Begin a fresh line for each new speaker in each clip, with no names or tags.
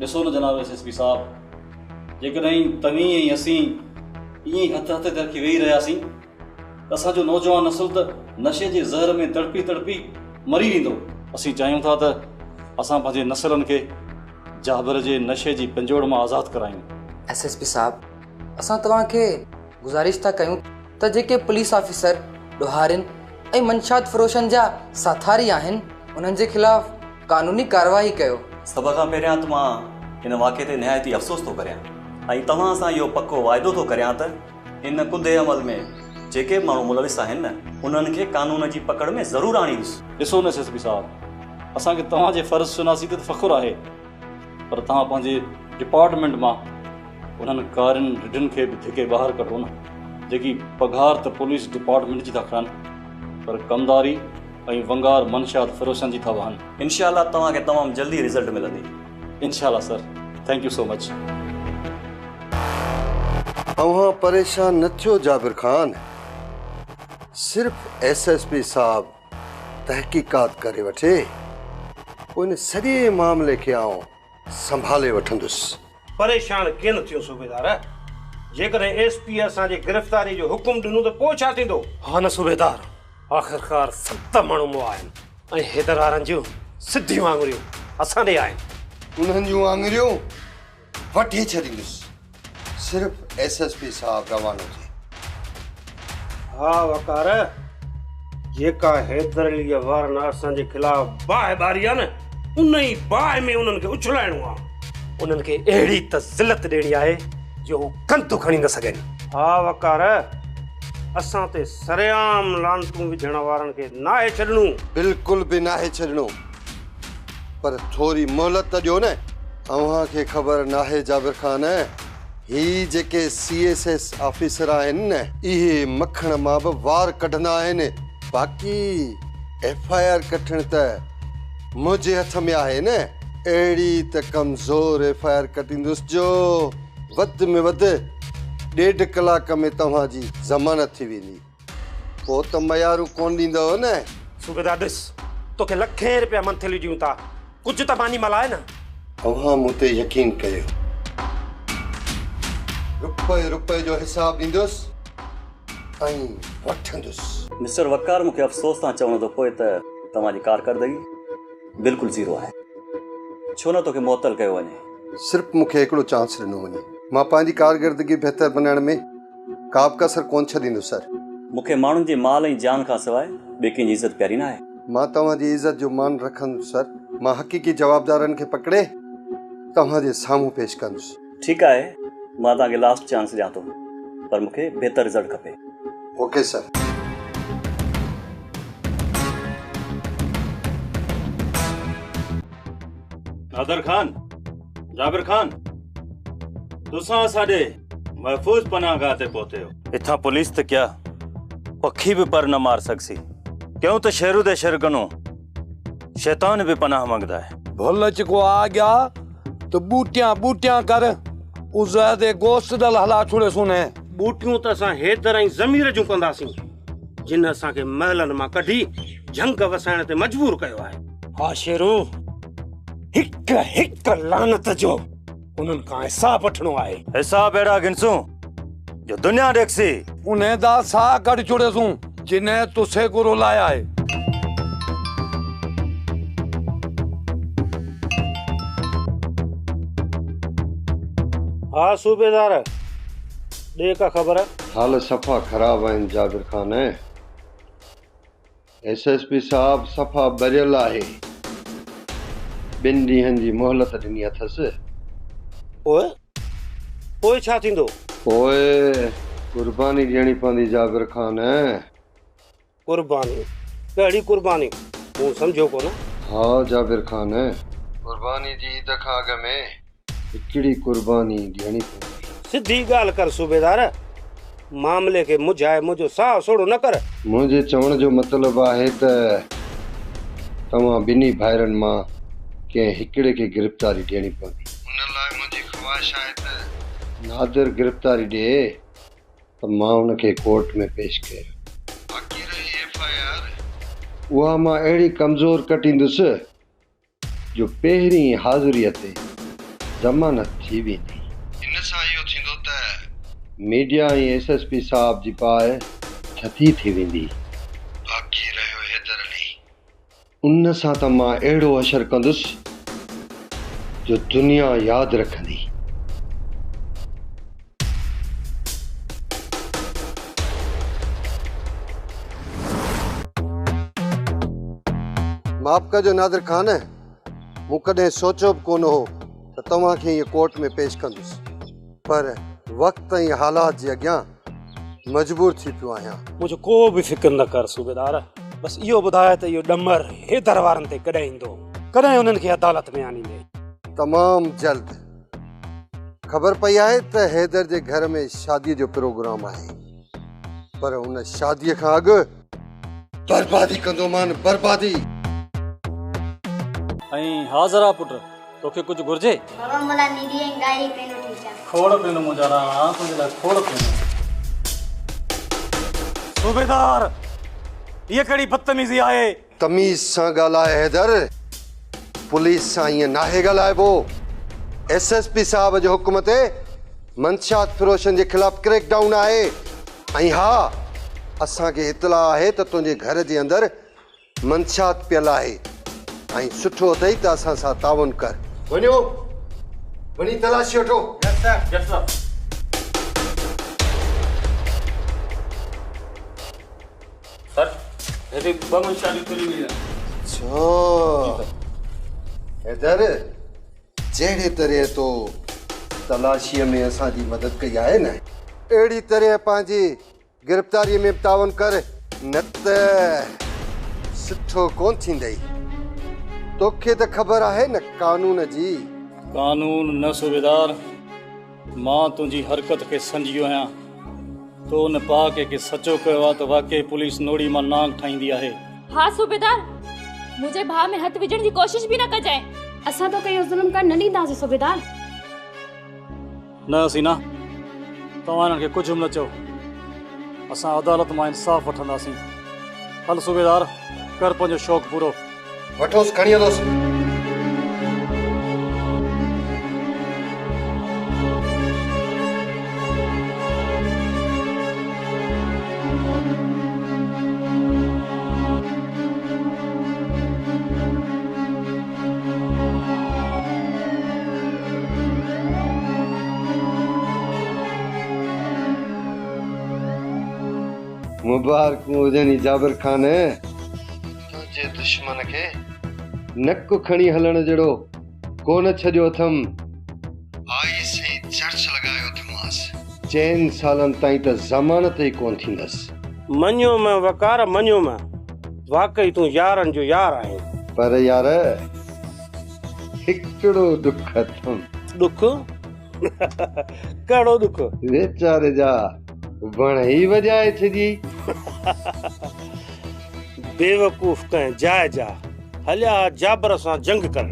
ॾिसो न जनाब SSP साहब, जेकॾहिं तव्हीं ऐं असीं ईअं ई हथ ते रखी वेही रहियासीं त असांजो नौजवान नस्ल त नशे जे ज़हर में तड़पी तड़पी मरी वेंदो। असीं चाहियूं था त असां पंहिंजे नसलनि खे जाबिर जे नशे जी पिंजोड़ मां आज़ादु करायूं।
SSP साहब, असां तव्हांखे गुज़ारिश था कयूं त जेके पुलिस ऑफिसर ॾोहारिन ऐं मंशात फ़रोशनि जा साथारी आहिनि उन्हनि जे ख़िलाफ़ कानूनी कार्रवाई कयो।
सभ खां पहिरियां त मां हिन वाक़े ते निहायती अफ़सोस थो करियां ऐं तव्हां सां इहो पको वाइदो थो करियां त इन कुंदे अमल में जेके माण्हू मुलविस आहिनि न उन्हनि खे कानून जी पकड़ में ज़रूरु आणींदुसि।
ॾिसो न SSP साहब, असांखे तव्हांजे फ़र्ज़ शुनासी ते फ़ख़ुरु आहे, पर तव्हां पंहिंजे डिपार्टमेंट मां उन्हनि कारियुनि रिढनि खे बि धिके ॿाहिरि कढो न जेकी पघार त पुलिस डिपार्टमेंट जी था खणनि पर कमदारी ऐं वंगार मंशात फ़रोशनि जी था वहनि।
इंशाअल्लाह तव्हांखे तमामु जल्दी रिज़ल्ट मिलंदी।
इंशाअल्लाह sir, thank you so much.
अव्हां परेशान न थियो जाबिर खान, सिर्फ़ SSP साहब तहकीकात करे वठे, पोइ इन सॼे मामले खे आउं संभाले वठंदुसि।
परेशान कीअं न थियो सूबेदार, जेकॾहिं SP असांजे गिरफ़्तारी जो हुकुम ॾिनो त पोइ छा थींदो?
हा न सूबेदार, आख़िरकार 7 माण्हू मुआ आहिनि ऐं हैदर वारनि जूं सिधियूं आङुरियूं असां ॾे आहिनि।
उन्हनि जूं आङुरियूं वठी छॾींदुसि, सिर्फ़ SSP साहब रवानो थिए।
हा वकार, जेका हैदर अलीअ वारनि असांजे ख़िलाफ़ बाहि ॿारी आहे न उन ई बाहि में उन्हनि खे उछलाइणो आहे।
उन्हनि खे अहिड़ी त ज़िलत ॾियणी आहे जो हू कंधु खणी न सघनि।
हा वकार, असां ते सरेआम लानतूं विझण वारनि खे नाहे छॾणो।
बिल्कुलु बि नाहे छॾणो, पर थोरी मोहलत ॾियो न। अव्हां खे ख़बर नाहे जाबिर खान, ही जेके CSS ऑफिसर आहिनि न इहे मखण मां बि वार कढंदा आहिनि। बाक़ी FIR कठण त मुंहिंजे हथ में आहे न। अहिड़ी त कमज़ोर FIR कटींदुसि जो वधि में वधि 1.5 कलाक में तव्हांजी ज़मानत थी वेंदी। पोइ त मयारू कोन ॾींदव न।
सूबेदार ॾिस, तोखे लखें रुपया मंथली ॾियूं था, कुझु त पंहिंजी मलाए न।
अव्हां मूं ते यकीन कयो, रुपए रुपए जो हिसाब ॾींदुसि ऐं वठंदुसि।
मिस्टर वकार, मूंखे अफ़सोस सां चवणो थो पए त तव्हांजी कारकर्दगी बिल्कुलु ज़ीरो आहे। छो न तोखे मुअतल कयो वञे?
सिर्फ़ु मूंखे हिकिड़ो चांस ॾिनो वञे, मां पंहिंजी कारकर्दगी बहितर बनाइण में का बि कसर कोन छॾींदुसि सर।
मूंखे माण्हुनि जे माल ऐं जान खां सवाइ ॿिए कंहिंजी इज़त प्यारी न आहे।
मां तव्हांजी इज़त जो मान रखंदुसि सर। मां हक़ीक़ी जवाबदारनि खे पकड़े तव्हांजे साम्हूं पेश कंदुसि।
ठीकु आहे, मां तव्हांखे लास्ट चांस ॾियां थो, पर मूंखे बहितर रिज़ल्ट खपे।
Okay sir.
नादर खान, जाबिर खान, तुसां असांजे महफ़ूज़ पनाहगाह ते पहुते हो।
इथां पुलिस त क्या पखी भी पर न मार सकसी, क्यों तो शेरू दे शिरकनो शैतान भी पनाह मंगदा है।
भुलच को आ गया तो बूटियां बूटियां कर उज़दे गोश्त दल हला छुड़े सुने।
बूटियूं त असां हैदर ऐं ज़मीर जूं कंदासीं, जिन असांखे महलनि मां कढी झंग वसाइण ते मजबूर कयो आहे।
हा शेरू, हिक हिक लानत जो उन्हनि खां हिसाब वठणो आहे।
हिसाब अहिड़ा गिनसूं जो दुनिया देखसी।
उन्हें दा सा कढ छुड़े सूं जिन्हें तुसे को रुलाया है।
हाँ सूबेदार, ॾे का ख़बर?
हाल सफ़ा ख़राब आहिनि जाबिर खान। SSP साहब सफ़ा बरियल आहे। 2 ॾींहंनि जी मोहलत ॾिनी अथसि।
पोइ छा थींदो?
पोइ कुर्बानी ॾियणी पवंदी जाबिर खान।
कुर्बानी? कहिड़ी कुर्बानी? मूं सम्झो कोन।
हा जाबिर खान, कुर्बानी जी ईद खां अॻ में हिकिड़ी कुर्बानी ॾियणी पवंदी।
सिधी ॻाल्हि कर सूबेदार, मामले खे मुझाए मुंहिंजो साह सोड़ो न कर।
मुंहिंजे चवण जो मतिलबु आहे त तव्हां 2 भाइरनि मां कंहिं हिकिड़े खे गिरफ़्तारी ॾियणी पवंदी। उन लाइ मुंहिंजी ख़्वाहिश आहे त नादिर गिरफ़्तारी ॾिए त मां हुनखे कोर्ट में पेश कयां। बाक़ी रही FIR, उहा मां अहिड़ी कमज़ोर कटींदुसि जो पहिरीं हाज़िरीअ ते ज़मानत थी वेंदी। इन सां इहो थींदो त मीडिया ऐं एसएसपी साहब जी पाए छती थी वेंदी। बाक़ी रहियो हैदर अली, उन सां त मां अहिड़ो असरु कंदुसि जो दुनिया यादि रखंदी। माफ़ कजो नादिर खान, मूं कॾहिं सोचियो बि कोन हो त तव्हांखे इहे कोर्ट में पेश कंदुसि, पर वक़्त ऐं हालात जे अॻियां मजबूर थी पियो आहियां।
मुझे को भी फिक्र न कर सूबेदार, बस इहो ॿुधाए त इहो डमर हैदर वारनि ते कॾहिं ईंदो, कॾहिं उन्हनि खे अदालत में आणींदे?
तमामु जल्द। ख़बर पई आहे त हैदर जे घर में शादीअ जो प्रोग्राम आहे, पर उन शादीअ खां अॻु बर्बादी कंदोमान, बर्बादी।
ऐं हाज़रा पुट, तोखे कुझु घुर्जे?
थोरो मला निधी ऐं गाई पेनो ठीकु आहे।
खोड़ पेनो मुंहिंजा राणा, तुंहिंजे लाइ खोड़ पेनो।
सूबेदार, ये कड़ी बदतमीजी आहे?
तमीज़ सां ॻाल्हाए हैदर, पुलिस सां ईअं नाहे ॻाल्हाइबो। एसएसपी साहब जे हुकुम ते मंशात फिरोशन जे ख़िलाफ़ क्रैकडाउन आहे। ऐं हा, असांखे इतला आहे त तुंहिंजे घर जे अंदरि मंशात पियल आहे, ऐं सुठो अथई त असां सां ताउन कर। वञो, वञी तलाशी वठो।
सर, हेॾे ॿ मंशाती तुरी हुई आहे।
छो हैदर, जहिड़े तरह तो तलाशीअ में असांजी मदद कई आहे न, अहिड़ी तरह पंहिंजी गिरफ़्तारीअ में ताउन कर, न त सुठो कोन थींदई। तोखे त ख़बर आहे न कानून जी।
कानून न सूबेदार, मां तुंहिंजी हरकत खे सम्झियो आहियां। तो उन पाके खे सचो कयो आहे त वाकई पुलिस नोड़ी मां नांग ठाहींदी आहे।
हाँ सूबेदार, मुझे भाउ में हथ विझण जी कोशिश भी न कजाए। असां तो कयो ज़ुल्म कर न ॾींदासीं सूबेदार।
न सीना, तव्हां हिननि खे कुझु बि न चओ, असां अदालत मां इंसाफ़ वठंदासीं। हल सूबेदार, कर पंहिंजो शौक़ु पूरो।
वठोसि, खणी हलोसि। मुबारक हुजनि जाबिर खान, तुंहिंजे दुश्मन खे नक खणी हलण जहिड़ो कोन छॾियो अथमि। आई सही चर्च लॻायो अथमांसि। 4 सालनि ताईं त ज़मानत ई कोन थींदसि।
मञियो मां वकार, मञियो मां, वाकई तूं यारनि जो यार आहीं।
पर यार, हिकिड़ो दुख अथमि।
दुख? कहिड़ो दुख?
वेचारे जा वण ई वॼाए छॾी।
बेवकूफ़ कंहिं जाइ जा हलिया जाबर सां जंग करण।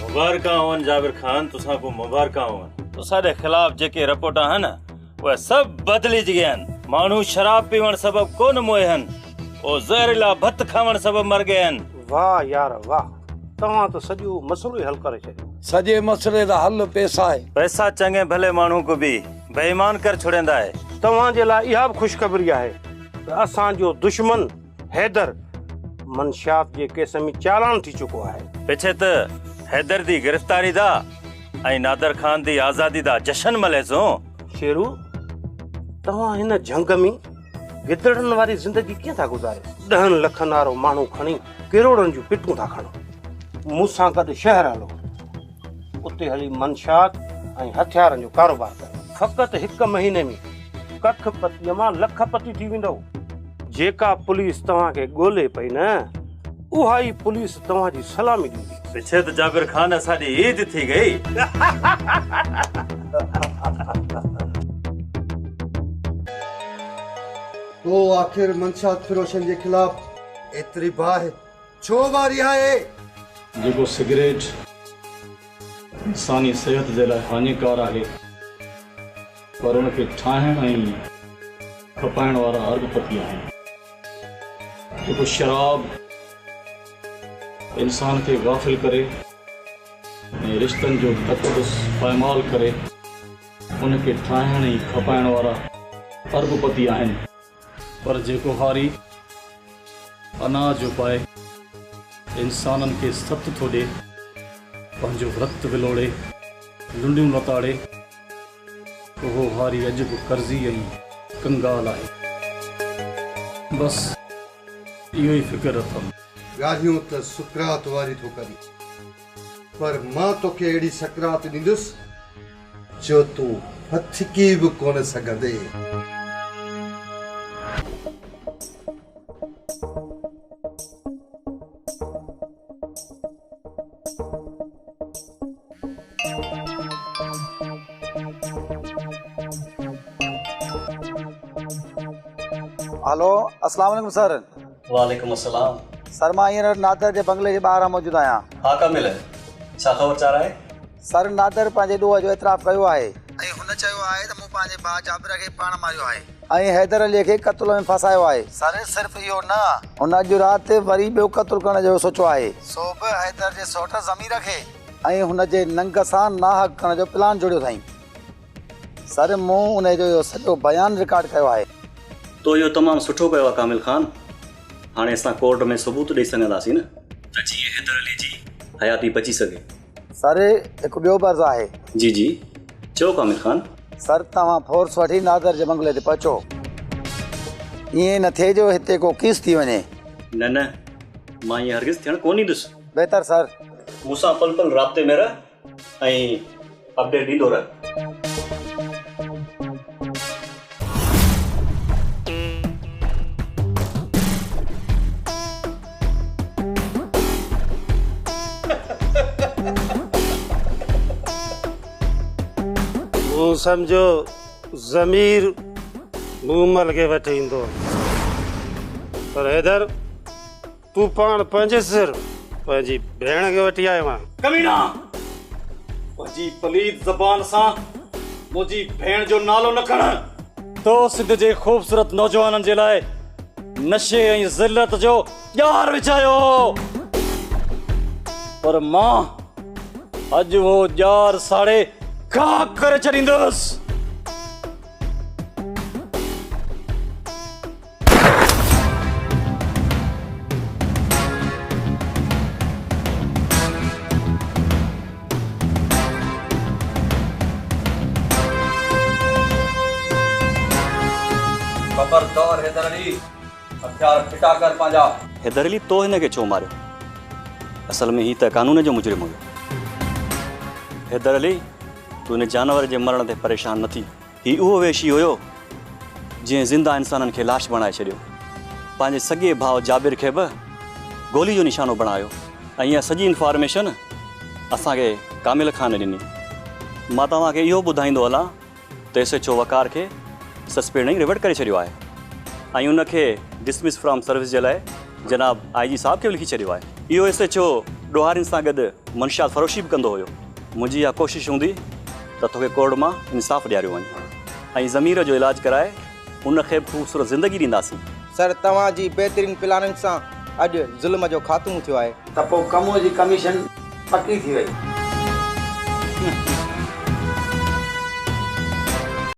मुबारक हुअनि जाबिर खान, तुसां को मुबारक हुअनि। तुसां जे ख़िलाफ़ जेके रिपोर्ट आहिनि उहे सभु बदिलिजी विया आहिनि। माण्हू शराब पीवण सबबु कोन मोए आहिनि, ओ ज़हरीला भत खावण सबबु मर गए आहिनि।
वाह यार वाह, तव्हां तो सॼो मसलो ई हल करे छॾियो।
सॼे मसइले जा हल पैसा आहे।
पैसा चङे भले माण्हू को बि बेईमान कर छॾींदा आहे।
तव्हां जे लाइ इहा बि ख़ुशख़बरी आहे त असांजो दुश्मन हैदर मंशात जे केस में चालान थी चुको आहे।
पिछे त हैदर दी गिरफ़्तारी दा ऐं नादर खान दी आज़ादी दा जश्न मल्हेसो।
शेरू, तव्हां हिन जंग में गिदड़नि वारी ज़िंदगी कीअं था गुज़ारियो? 10 लखनि वारो माण्हू खणी करोड़नि जूं पिटूं था खणो। मूंसां गॾु शहर हलो, उते हली मंशात ऐं हथियारनि जो कारोबार कयो। फ़क़ति 1 महीने में कख पतीअ मां लखपति थी वेंदव। जेका पुलिस तव्हांखे ॻोल्हे पई न, उहा ई पुलिस तव्हांजी सलामी ॾींदी।
पिछे त जाबिर खान असांजी ईद थी गई।
तो आखिर मंशात फिरोशन जे खिलाफ एतिरी बाहि छो वारी आहे?
जेको सिगरेट इंसानी सेहत जे लाइ हानिकार आहे, पर उनखे ठाहिण ऐं खपाइण वारा अरबपति आहिनि। जेको शराब इंसान खे गाफ़िल करे ऐं रिश्तनि जो तक़दुस पायमाल करे उनखे ठाहिण ई खपाइण वारा अरबपति आहिनि, पर जेको हारी अनाज उपाए इंसाननि खे सत थो ॾिए, पंहिंजो रत विलोड़े लुंडियूं लताड़े, उहो हारी अॼु बि कर्ज़ी ऐं कंगाल आहे। बसि इहो ई फ़िक्र अथमि।
ॻाल्हियूं त सुकरात वारी थो करी, पर मां तोखे अहिड़ी सकरात ॾींदुसि जो तूं हथकी बि कोन सघंदे।
हेलो, अस्सलाम वालेकुम सर।
वालेकुम अस्सलाम।
सर मां हींअर नादर जे बंगले जे ॿाहिरां मौजूदु आहियां।
हा कामिल, छा ख़बर चार आहे?
सर नादर पंहिंजे ॾोह जो एतिराफ़ कयो आहे ऐं हुन चयो आहे त मूं पंहिंजे भाउ जाबिर खे पाण मारियो आहे ऐं हैदर अलीअ खे क़त्ल में फसायो आहे। सर सिर्फ़ इहो न, हुन अॼु राति वरी ॿियो क़त्ल करण जो सोचियो आहे। सो बि हैदर जे सौट ज़मीर खे ऐं हुन जे नंग सां नाहक करण जो प्लान जोड़ियो अथई। सर मूं उन जो सॼो बयानु रिकॉर्ड कयो आहे।
तो इहो तमामु सुठो कयो आहे कामिल ख़ान। हाणे असां कोर्ट में सबूत ॾेई सघंदासीं न त जीअं हैदर अली जी हयाती बची सघे।
सर हिकु ॿियो बर्ज़ आहे।
जी जी चओ कामिल ख़ान।
सर तव्हां फोर्स वठी नादर जे बंगले ते पहुचो। ईअं न थिए जो हिते को केस थी वञे।
न न, मां ईअं हरगिज़ थियण कोन ॾींदुसि।
बहितर सर।
मूंसां पल पल राब्ते में रह ऐं अपडेट ॾींदो रह।
तूं सम्झो ज़मीर मूमल खे वठी ईंदो, पर हैदर तूं पाण पंहिंजे सिर पंहिंजी भेण खे वठी आयो आहे।
कमीना, पंहिंजी पलीद ज़बान सां मुंहिंजी भेण जो नालो न खण। तो सिंध जे ख़ूबसूरत नौजवाननि जे लाइ नशे ऐं ज़िल्लत जो ॼार विछायो, पर मां अॼु उहो ॼार साड़े खाक करे छॾींदुसि।
खबरदार हैदर अली, हथियार फिटा कर पंहिंजा। हैदर अली तो हिन खे छो मारियो? असल में ही त कानून जो मुजरिम हुयो। हैदर अली तूं हिन जानवर जे मरण ते परेशान न थी। ही उहो वेशी हुयो जंहिं ज़िंदा इंसाननि खे लाश बणाए छॾियो, पंहिंजे सॻे भाउ जाबिर खे बि गोली जो निशानो बणायो ऐं इहा सॼी इंफॉर्मेशन असांखे कामिल ख़ान ॾिनी। मां तव्हांखे इहो ॿुधाईंदो हलां त SHO वकार खे सस्पेंड रिवर्ट करे छॾियो आहे ऐं उनखे डिसमिस फ्रॉम सर्विस जे लाइ जनाब IG साहब खे लिखी छॾियो आहे। इहो SHO ॾोहारियुनि सां गॾु मंशियात फ़रोशी बि कंदो हुयो। मुंहिंजी इहा कोशिशि हूंदी त तोखे कोर्ट मां इंसाफ़ ॾियारियो वञे ऐं ज़मीर जो इलाजु कराए उनखे ख़ूबसूरत ज़िंदगी ॾींदासीं।
सर तव्हांजी बहितरीन प्लानिंग सां अॼु ज़ुल्म जो ख़ात्मो थियो आहे त पोइ कमो जी कमीशन पकी थी वई।